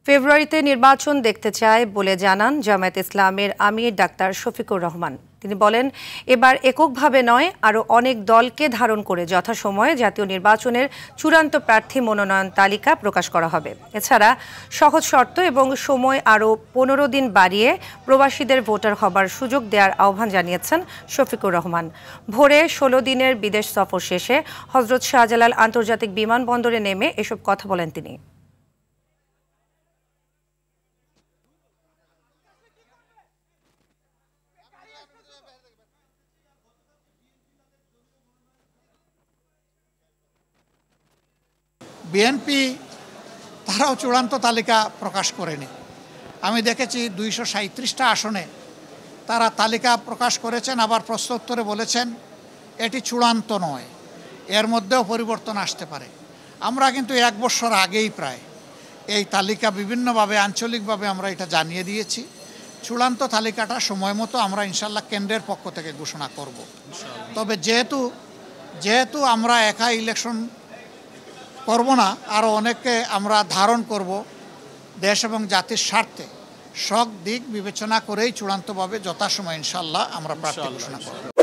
ফেব্রুয়ারিতে নির্বাচন দেখতে চায় বলে জানান জামায়াতে ইসলামের আমির ডাক্তার শফিকুর রহমান। তিনি বলেন, এবার এককভাবে নয়, আরও অনেক দলকে ধারণ করে যথাসময়ে জাতীয় নির্বাচনের চূড়ান্ত প্রার্থী মনোনয়ন তালিকা প্রকাশ করা হবে। এছাড়া সহজ শর্ত এবং সময় আরও 15 দিন বাড়িয়ে প্রবাসীদের ভোটার হবার সুযোগ দেওয়ার আহ্বান জানিয়েছেন শফিকুর রহমান। ভোরে 16 দিনের বিদেশ সফর শেষে হজরত শাহজালাল আন্তর্জাতিক বিমানবন্দরে নেমে এসব কথা বলেন তিনি। বিএনপি তারাও চূড়ান্ত তালিকা প্রকাশ করেনি। আমি দেখেছি 237টা আসনে তারা তালিকা প্রকাশ করেছেন, আবার প্রশ্নোত্তরে বলেছেন এটি চূড়ান্ত নয়, এর মধ্যেও পরিবর্তন আসতে পারে। আমরা কিন্তু 1 বছর আগেই প্রায় এই তালিকা বিভিন্নভাবে আঞ্চলিকভাবে আমরা এটা জানিয়ে দিয়েছি। চূড়ান্ত তালিকাটা সময় মতো আমরা ইনশাল্লাহ কেন্দ্রের পক্ষ থেকে ঘোষণা করব। তবে যেহেতু আমরা একা ইলেকশন করব না, আরও অনেককে আমরা ধারণ করব, দেশ এবং জাতির স্বার্থে সব দিক বিবেচনা করেই চূড়ান্তভাবে যথাসময় ইনশাল্লাহ আমরা প্রার্থী ঘোষণা করব।